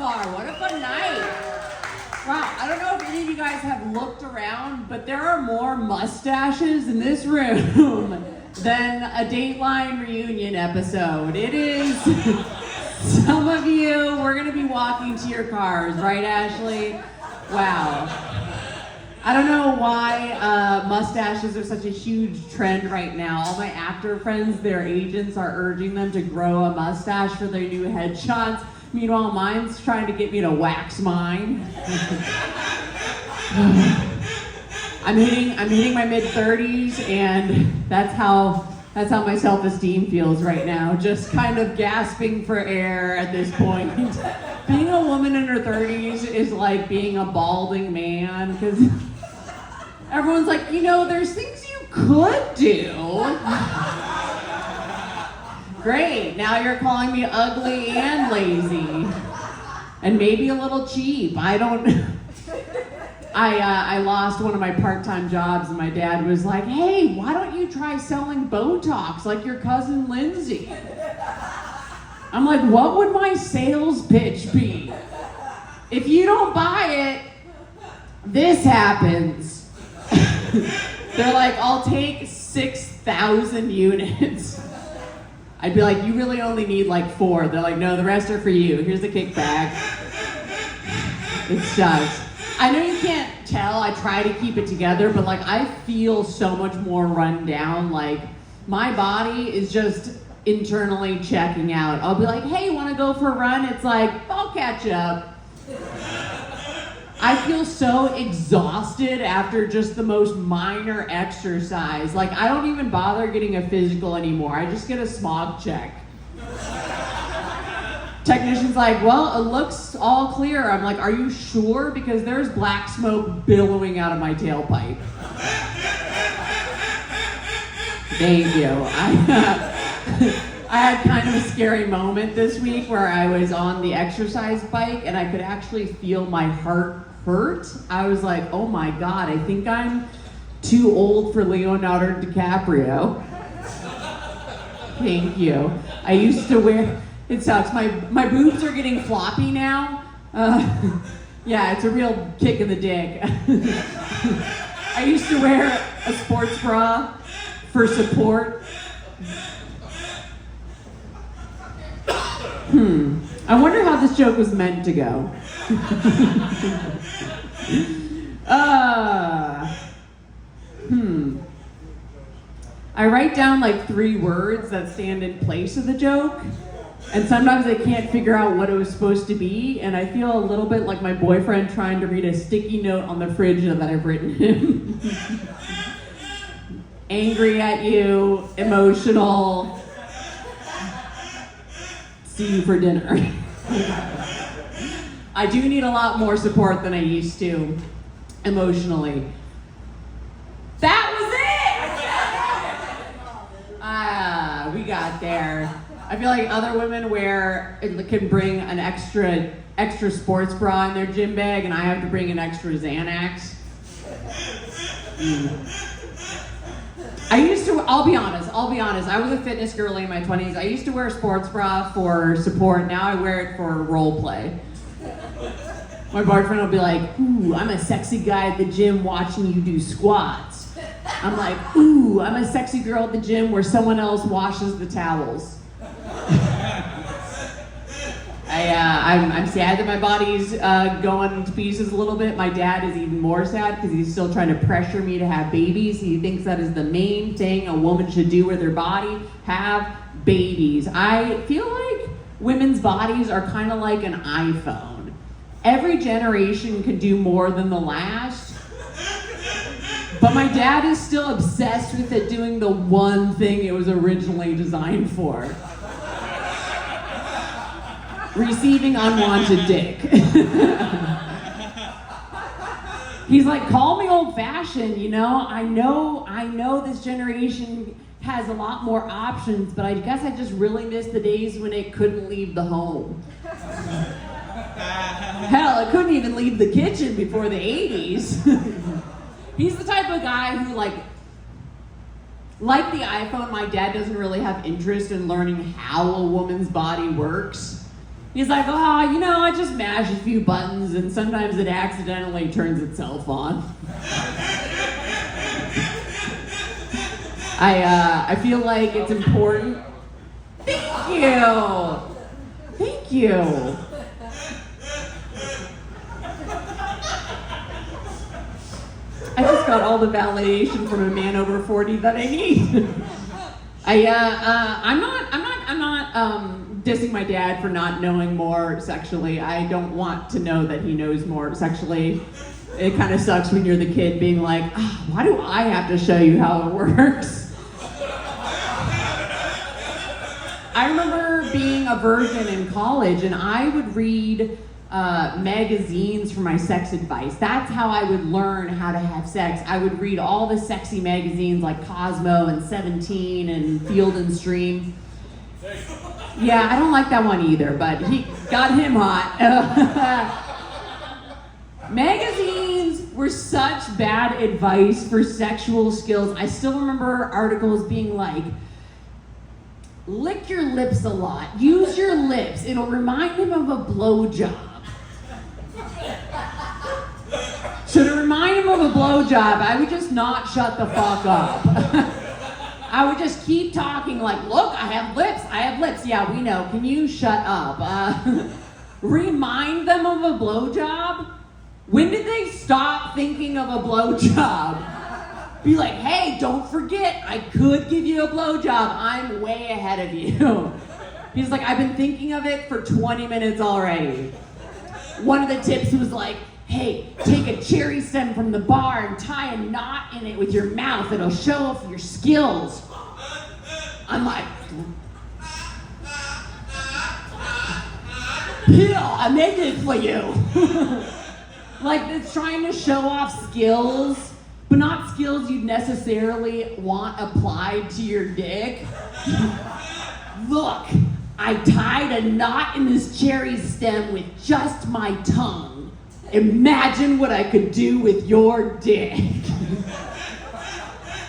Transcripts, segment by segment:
far. What a fun night. Wow, I don't know if any of you guys have looked around, but there are more mustaches in this room than a Dateline reunion episode. It is, some of you, we're gonna be walking to your cars, right, Ashley? Wow. I don't know why mustaches are such a huge trend right now. All my actor friends, their agents are urging them to grow a mustache for their new headshots. Meanwhile, mine's trying to get me to wax mine. I'm hitting my mid-30s, and that's how my self-esteem feels right now. Just kind of gasping for air at this point. Being a woman in her 30s is like being a balding man, because everyone's like, you know, there's things you could do. Great, now you're calling me ugly and lazy. And maybe a little cheap. I lost one of my part-time jobs, and my dad was like, hey, why don't you try selling Botox like your cousin Lindsay? I'm like, what would my sales pitch be? If you don't buy it, this happens. They're like, I'll take 6,000 units. I'd be like, you really only need like 4. They're like, no, the rest are for you. Here's the kickback. It sucks. I know you can't tell, I try to keep it together, but like I feel so much more run down. Like my body is just internally checking out. I'll be like, hey, wanna go for a run? It's like, I'll catch up. I feel so exhausted after just the most minor exercise. Like I don't even bother getting a physical anymore. I just get a smog check. Technician's like, well, it looks all clear. I'm like, are you sure? Because there's black smoke billowing out of my tailpipe. Thank you. I had kind of a scary moment this week where I was on the exercise bike and I could actually feel my heart hurt. I was like, oh my God, I think I'm too old for Leonardo DiCaprio. Thank you. I used to wear, it sucks, my boobs are getting floppy now. Yeah, it's a real kick in the dick. I used to wear a sports bra for support. I wonder how this joke was meant to go. I write down like 3 words that stand in place of the joke, and sometimes I can't figure out what it was supposed to be, and I feel a little bit like my boyfriend trying to read a sticky note on the fridge that I've written him. Angry at you, emotional, see you for dinner. I do need a lot more support than I used to, emotionally. That was it! We got there. I feel like other women can bring an extra sports bra in their gym bag, and I have to bring an extra Xanax. I'll be honest, I was a fitness girly in my 20s. I used to wear a sports bra for support, now I wear it for role play. My boyfriend will be like, ooh, I'm a sexy guy at the gym watching you do squats. I'm like, ooh, I'm a sexy girl at the gym where someone else washes the towels. I'm sad that my body's going to pieces a little bit. My dad is even more sad because he's still trying to pressure me to have babies. He thinks that is the main thing a woman should do with her body, have babies. I feel like women's bodies are kind of like an iPhone. Every generation can do more than the last, but my dad is still obsessed with it doing the one thing it was originally designed for. Receiving unwanted dick. He's like, call me old-fashioned, you know? I know this generation has a lot more options, but I guess I just really miss the days when it couldn't leave the home. Hell, it couldn't even leave the kitchen before the 80s. He's the type of guy who, like the iPhone, my dad doesn't really have interest in learning how a woman's body works. He's like, oh, I just mash a few buttons and sometimes it accidentally turns itself on. I feel like it's important. Thank you. I just got all the validation from a man over 40 that I need. I'm not dissing my dad for not knowing more sexually. I don't want to know that he knows more sexually. It kind of sucks when you're the kid being like, oh, why do I have to show you how it works? I remember being a virgin in college and I would read magazines for my sex advice. That's how I would learn how to have sex. I would read all the sexy magazines like Cosmo and 17 and Field and Stream. Yeah, I don't like that one either, but he got him hot. Magazines were such bad advice for sexual skills. I still remember articles being like, lick your lips a lot, use your lips, it'll remind him of a blowjob. So to remind him of a blowjob, I would just not shut the fuck up. I would just keep talking like, look, I have lips. Yeah, we know. Can you shut up? Remind them of a blowjob? When did they stop thinking of a blowjob? Be like, hey, don't forget, I could give you a blowjob. I'm way ahead of you. He's like, I've been thinking of it for 20 minutes already. One of the tips was like, hey, take a cherry stem from the bar and tie a knot in it with your mouth. It'll show off your skills. I'm like, here, I made it for you. Like, it's trying to show off skills, but not skills you'd necessarily want applied to your dick. Look, I tied a knot in this cherry stem with just my tongue. Imagine what I could do with your dick.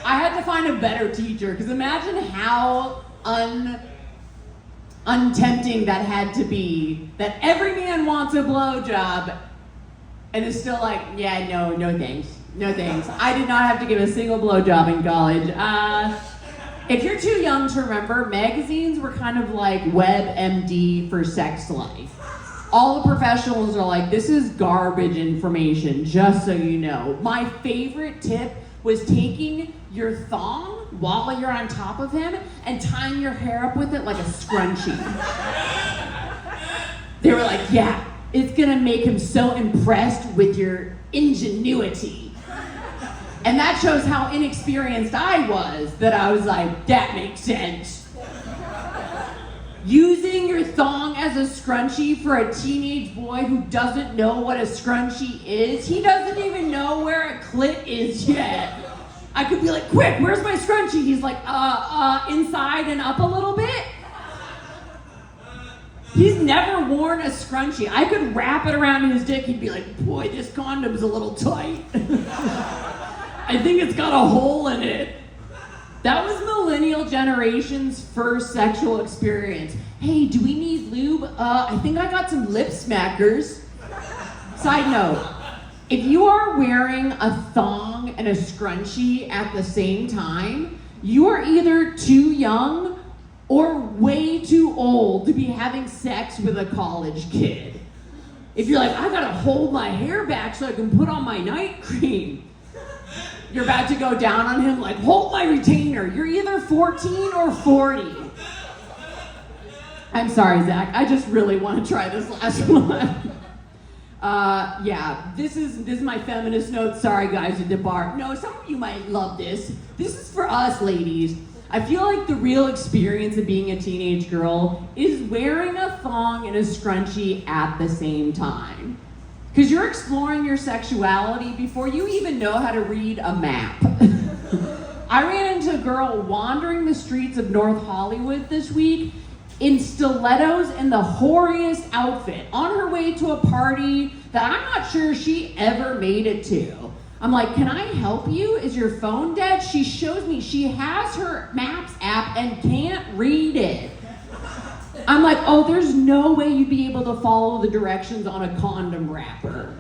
I had to find a better teacher, because imagine how untempting that had to be, that every man wants a blowjob, and is still like, yeah, no thanks. No thanks. I did not have to give a single blowjob in college. If you're too young to remember, magazines were kind of like WebMD for sex life. All the professionals are like, this is garbage information, just so you know. My favorite tip was taking your thong while you're on top of him and tying your hair up with it like a scrunchie. They were like, yeah, it's gonna make him so impressed with your ingenuity. And that shows how inexperienced I was, that I was like, that makes sense. Using your thong as a scrunchie for a teenage boy who doesn't know what a scrunchie is, he doesn't even know where a clit is yet. I could be like, quick, where's my scrunchie? He's like, inside and up a little bit. He's never worn a scrunchie. I could wrap it around his dick. He'd be like, boy, this condom's a little tight. I think it's got a hole in it. That was millennial generation's first sexual experience. Hey, do we need lube? I think I got some lip smackers. Side note, if you are wearing a thong and a scrunchie at the same time, you are either too young or way too old to be having sex with a college kid. If you're like, I gotta hold my hair back so I can put on my night cream. You're about to go down on him like, hold my retainer. You're either 14 or 40. I'm sorry, Zach. I just really want to try this last one. Yeah, this is my feminist note. Sorry, guys, at the bar. No, some of you might love this. This is for us, ladies. I feel like the real experience of being a teenage girl is wearing a thong and a scrunchie at the same time. Because you're exploring your sexuality before you even know how to read a map. I ran into a girl wandering the streets of North Hollywood this week in stilettos and the whoriest outfit on her way to a party that I'm not sure she ever made it to. I'm like, can I help you? Is your phone dead? She shows me she has her Maps app and can't read it. I'm like, oh, there's no way you'd be able to follow the directions on a condom wrapper.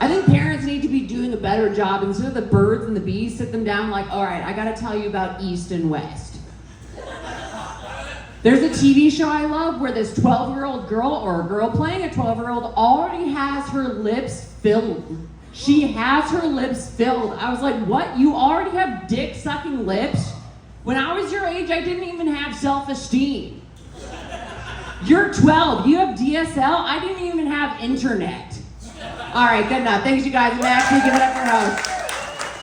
I think parents need to be doing a better job. Instead of the birds and the bees, sit them down like, all right, I gotta tell you about East and West. There's a TV show I love where this 12-year-old girl, or a girl playing a 12-year-old, already has her lips filled. She has her lips filled. I was like, what? You already have dick-sucking lips? When I was your age, I didn't even have self-esteem. You're 12. You have DSL? I didn't even have internet. All right, good enough. Thanks, you guys. Maxi, give it up for host.